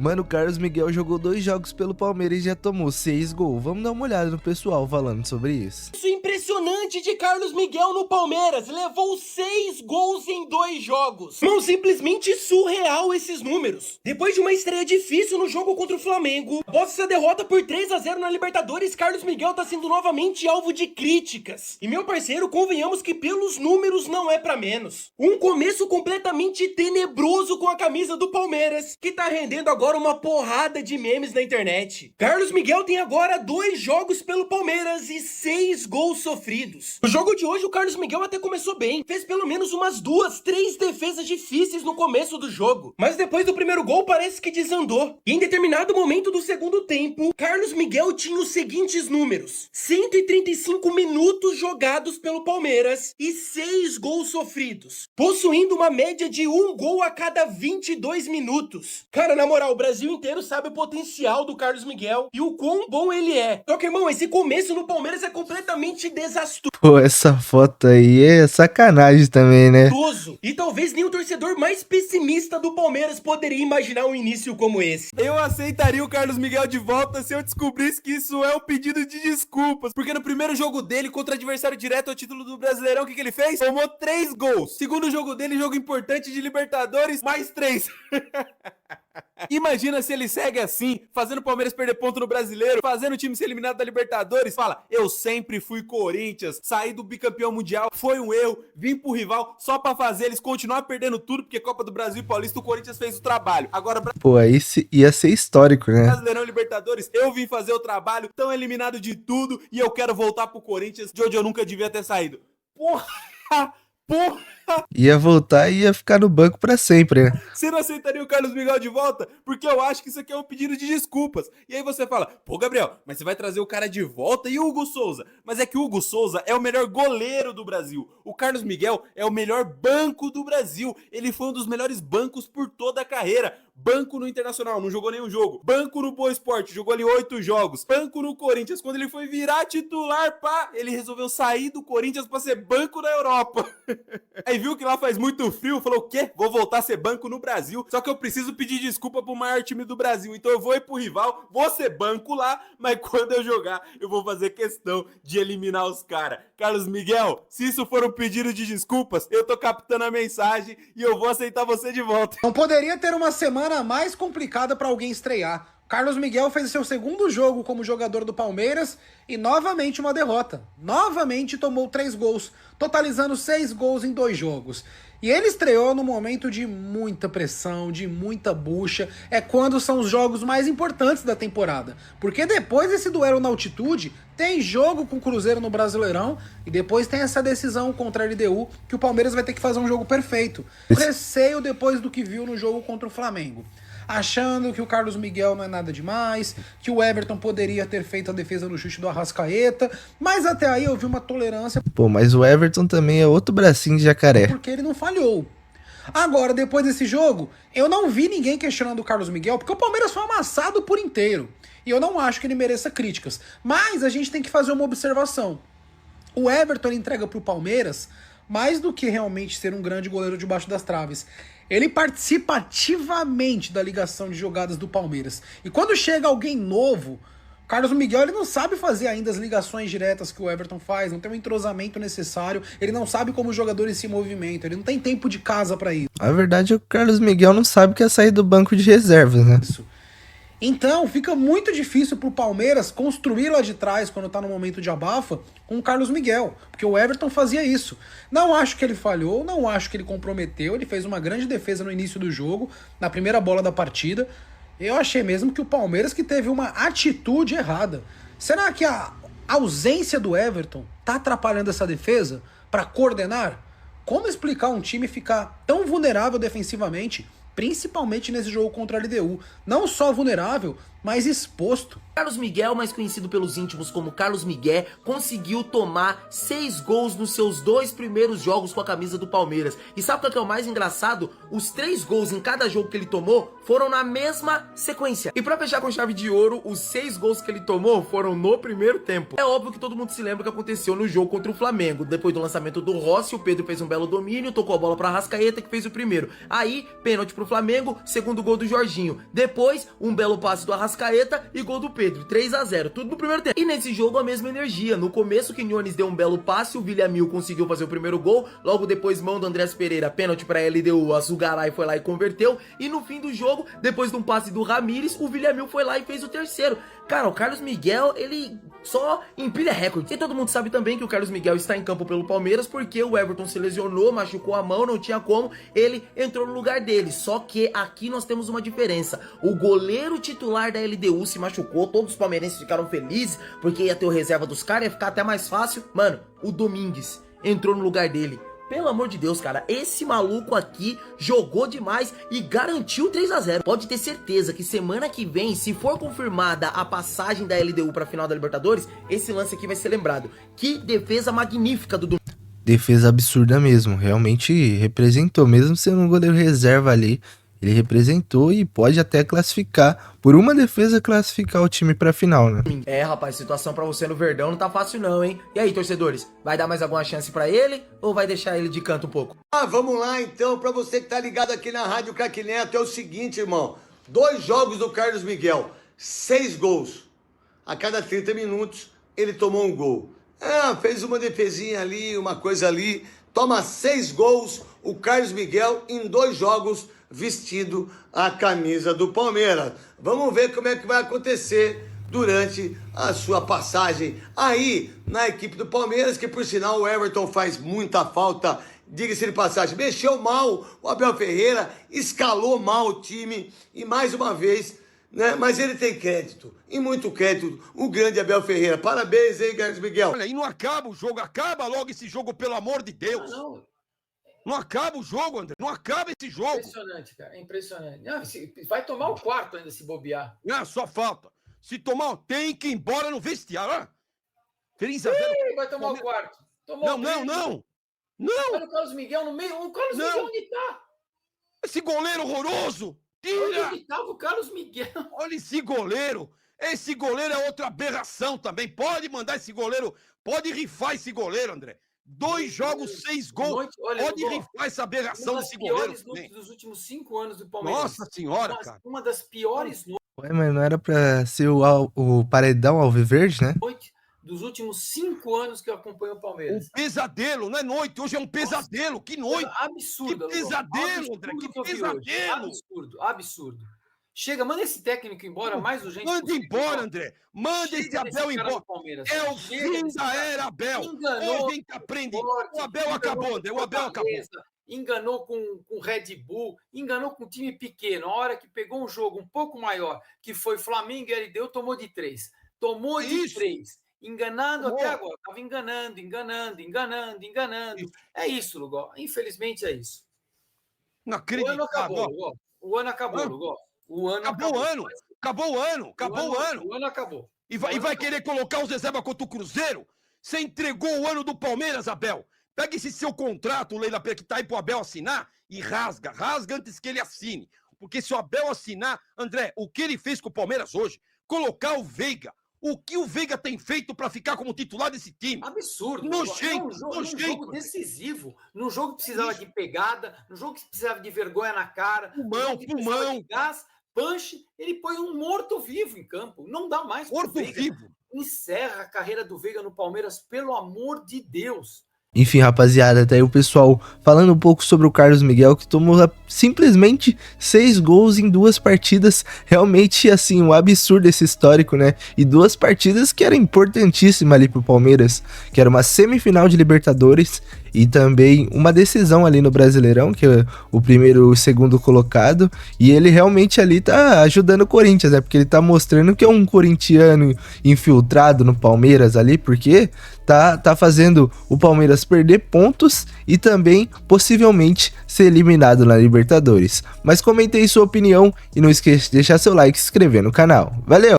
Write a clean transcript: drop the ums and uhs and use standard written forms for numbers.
Mano, o Carlos Miguel jogou 2 jogos pelo Palmeiras e já tomou 6 gols. Vamos dar uma olhada no pessoal falando sobre isso. Isso é impressionante de Carlos Miguel no Palmeiras. Levou 6 gols em 2 jogos. Não, simplesmente surreal esses números. Depois de uma estreia difícil no jogo contra o Flamengo, após essa derrota por 3-0 na Libertadores, Carlos Miguel tá sendo novamente alvo de críticas. E meu parceiro, convenhamos que pelos números não é pra menos. Um começo completamente tenebroso com a camisa do Palmeiras, que tá rendendo agora uma porrada de memes na internet. Carlos Miguel tem agora 2 jogos pelo Palmeiras e 6 gols sofridos. No jogo de hoje o Carlos Miguel até começou bem, fez pelo menos umas 2, 3 defesas difíceis no começo do jogo, mas depois do primeiro gol parece que desandou. E em determinado momento do segundo tempo, Carlos Miguel tinha os seguintes números: 135 minutos jogados pelo Palmeiras e 6 gols sofridos, possuindo uma média de 1 gol a cada 22 minutos. Cara, na moral, o Brasil inteiro sabe o potencial do Carlos Miguel e o quão bom ele é. Só que, irmão, esse começo no Palmeiras é completamente desastroso. Pô, essa foto aí é sacanagem também, né? E talvez nem o torcedor mais pessimista do Palmeiras poderia imaginar um início como esse. Eu aceitaria o Carlos Miguel de volta se eu descobrisse que isso é um pedido de desculpas. Porque no primeiro jogo dele contra adversário direto ao título do Brasileirão, o que ele fez? Tomou 3 gols. Segundo jogo dele, jogo importante de Libertadores, mais 3. Imagina se ele segue assim, fazendo o Palmeiras perder ponto no Brasileiro, fazendo o time ser eliminado da Libertadores. Fala, eu sempre fui Corinthians, saí do bicampeão mundial, foi um erro, vim pro rival só pra fazer eles continuar perdendo tudo, porque Copa do Brasil e Paulista o Corinthians fez o trabalho. Agora, Pô, aí ia ser histórico, né? Brasileirão e Libertadores, eu vim fazer o trabalho, tão eliminado de tudo e eu quero voltar pro Corinthians, de onde eu nunca devia ter saído. Porra! Ia voltar e ia ficar no banco pra sempre, né? Você não aceitaria o Carlos Miguel de volta? Porque eu acho que isso aqui é um pedido de desculpas. E aí você fala, pô, Gabriel, mas você vai trazer o cara de volta e o Hugo Souza? Mas é que o Hugo Souza é o melhor goleiro do Brasil. O Carlos Miguel é o melhor banco do Brasil. Ele foi um dos melhores bancos por toda a carreira. Banco no Internacional, não jogou nenhum jogo. Banco no Boa Esporte, jogou ali 8 jogos. Banco no Corinthians, quando ele foi virar titular, pá, ele resolveu sair do Corinthians pra ser banco na Europa. Aí viu que lá faz muito frio, falou, o quê? Vou voltar a ser banco no Brasil, só que eu preciso pedir desculpa pro maior time do Brasil, então eu vou ir pro rival, vou ser banco lá, mas quando eu jogar, eu vou fazer questão de eliminar os caras. Carlos Miguel, se isso for um pedido de desculpas, eu tô captando a mensagem e eu vou aceitar você de volta. Não poderia ter uma semana mais complicada para alguém estrear. Carlos Miguel fez seu segundo jogo como jogador do Palmeiras e novamente uma derrota. Novamente tomou 3 gols, totalizando 6 gols em 2 jogos. E ele estreou no momento de muita pressão, de muita bucha. É quando são os jogos mais importantes da temporada. Porque depois desse duelo na altitude, tem jogo com o Cruzeiro no Brasileirão e depois tem essa decisão contra a LDU que o Palmeiras vai ter que fazer um jogo perfeito. Receio depois do que viu no jogo contra o Flamengo. Achando que o Carlos Miguel não é nada demais, que o Everton poderia ter feito a defesa no chute do Arrascaeta, mas até aí eu vi uma tolerância. Pô, mas o Everton também é outro bracinho de jacaré. Porque ele não falhou. Agora, depois desse jogo, eu não vi ninguém questionando o Carlos Miguel, porque o Palmeiras foi amassado por inteiro. E eu não acho que ele mereça críticas. Mas a gente tem que fazer uma observação. O Everton entrega pro Palmeiras mais do que realmente ser um grande goleiro debaixo das traves. Ele participa ativamente da ligação de jogadas do Palmeiras. E quando chega alguém novo, Carlos Miguel ele não sabe fazer ainda as ligações diretas que o Everton faz, não tem o entrosamento necessário, ele não sabe como os jogadores se movimentam, ele não tem tempo de casa para isso. A verdade é que o Carlos Miguel não sabe que é sair do banco de reservas, né? Então fica muito difícil pro Palmeiras construir lá de trás, quando tá no momento de abafa, com o Carlos Miguel, porque o Everton fazia isso. Não acho que ele falhou, não acho que ele comprometeu, ele fez uma grande defesa no início do jogo, na primeira bola da partida. Eu achei mesmo que o Palmeiras que teve uma atitude errada. Será que a ausência do Everton tá atrapalhando essa defesa para coordenar? Como explicar um time ficar tão vulnerável defensivamente, principalmente nesse jogo contra a LDU? Não só vulnerável, mas exposto. Carlos Miguel, mais conhecido pelos íntimos como Carlos Miguel, conseguiu tomar 6 gols nos seus 2 primeiros jogos com a camisa do Palmeiras. E sabe o que é o mais engraçado? Os 3 gols em cada jogo que ele tomou foram na mesma sequência. E pra fechar com chave de ouro, os 6 gols que ele tomou foram no primeiro tempo. É óbvio que todo mundo se lembra o que aconteceu no jogo contra o Flamengo. Depois do lançamento do Rossi, o Pedro fez um belo domínio, tocou a bola pra Arrascaeta, que fez o primeiro. Aí, pênalti pro Flamengo, segundo gol do Jorginho. Depois, um belo passe do Arrascaeta e gol do Pedro, 3-0, tudo no primeiro tempo. E nesse jogo a mesma energia. No começo, o Quiñones deu um belo passe, o Williamil conseguiu fazer o primeiro gol, logo depois mão do Andrés Pereira, pênalti pra LDU, a Zugaray foi lá e converteu, e no fim do jogo, depois de um passe do Ramires, o Williamil foi lá e fez o terceiro. Cara, o Carlos Miguel, ele só empilha recorde. E todo mundo sabe também que o Carlos Miguel está em campo pelo Palmeiras porque o Everton se lesionou, machucou a mão, não tinha como, ele entrou no lugar dele. Só que aqui nós temos uma diferença. O goleiro titular da LDU se machucou, todos os palmeirenses ficaram felizes porque ia ter o reserva dos caras, ia ficar até mais fácil. Mano, o Domingues entrou no lugar dele. Pelo amor de Deus, cara, esse maluco aqui jogou demais e garantiu 3-0. Pode ter certeza que semana que vem, se for confirmada a passagem da LDU pra final da Libertadores, esse lance aqui vai ser lembrado. Que defesa magnífica do Domingues. Defesa absurda mesmo, realmente representou, mesmo sendo um goleiro reserva ali, ele representou e pode até classificar, por uma defesa classificar o time pra final, né? É, rapaz, situação pra você no Verdão não tá fácil não, hein? E aí, torcedores, vai dar mais alguma chance pra ele ou vai deixar ele de canto um pouco? Vamos lá então, pra você que tá ligado aqui na Rádio Craque Neto, é o seguinte, irmão, 2 jogos do Carlos Miguel, 6 gols, a cada 30 minutos ele tomou um gol. Fez uma defesinha ali, uma coisa ali, toma 6 gols, o Carlos Miguel em 2 jogos vestindo a camisa do Palmeiras. Vamos ver como é que vai acontecer durante a sua passagem aí na equipe do Palmeiras, que por sinal o Everton faz muita falta, diga-se de passagem, mexeu mal o Abel Ferreira, escalou mal o time e mais uma vez, né? Mas ele tem crédito, e muito crédito, o grande Abel Ferreira. Parabéns aí, Carlos Miguel. Olha, e não acaba o jogo, acaba logo esse jogo, pelo amor de Deus. Não acaba o jogo, André. Não acaba esse jogo. Impressionante, cara. É impressionante. Não, vai tomar o quarto ainda se bobear. Não, só falta. Se tomar, tem que ir embora no vestiário. 3-0. Vai tomar o quarto. Tomou Não. Olha o Carlos Miguel no meio. O Carlos Miguel onde tá? Esse goleiro horroroso. Tira. Onde tava o Carlos Miguel? Olha esse goleiro. Esse goleiro é outra aberração também. Pode mandar esse goleiro. Pode rifar esse goleiro, André. 2 jogos, 6 gols. Pode rifar essa aberração desse goleiro. Uma das piores dos últimos 5 anos do Palmeiras. Nossa senhora, cara. Uma das piores Ué, mas não era pra ser o paredão alviverde, né? noites dos últimos 5 anos que eu acompanho o Palmeiras. Um pesadelo, não é noite. Hoje é um pesadelo. Que noite. Absurdo. Que pesadelo, André. Que pesadelo. Absurdo. Chega, manda esse técnico embora mais urgente. Manda embora, André. Manda esse Abel embora. É o fim da era Abel. Hoje a gente aprende. O Abel acabou, André. O Abel acabou. Enganou com Red Bull, enganou com um time pequeno. A hora que pegou um jogo um pouco maior, que foi Flamengo e LDU, tomou de 3. Tomou de 3. Enganando até agora. Estava enganando. É isso, Lugó. Infelizmente é isso. Não acredito. O ano acabou, Lugó. O ano acabou, Lugó. Acabou o ano. O ano acabou. E vai querer colocar os reservas contra o Cruzeiro? Você entregou o ano do Palmeiras, Abel. Pega esse seu contrato, o Leila Pé, que tá aí pro Abel assinar e rasga antes que ele assine. Porque se o Abel assinar, André, o que ele fez com o Palmeiras hoje, colocar o Veiga, o que o Veiga tem feito para ficar como titular desse time? Absurdo. Num jogo decisivo, num jogo que precisava de pegada, num jogo que precisava de vergonha na cara, pulmão. De gás, punch, ele põe um morto-vivo em campo. Não dá mais pro Veiga. Morto-vivo. Encerra a carreira do Veiga no Palmeiras, pelo amor de Deus. Enfim, rapaziada, tá aí o pessoal falando um pouco sobre o Carlos Miguel, que tomou simplesmente 6 gols em 2 partidas. Realmente, assim, um absurdo esse histórico, né? E 2 partidas que eram importantíssimas ali pro Palmeiras, que era uma semifinal de Libertadores e também uma decisão ali no Brasileirão, que é o primeiro e o segundo colocado. E ele realmente ali tá ajudando o Corinthians, né? Porque ele tá mostrando que é um corintiano infiltrado no Palmeiras ali, porque tá fazendo o Palmeiras perder pontos e também possivelmente ser eliminado na Libertadores. Mas comente aí sua opinião e não esqueça de deixar seu like e se inscrever no canal. Valeu!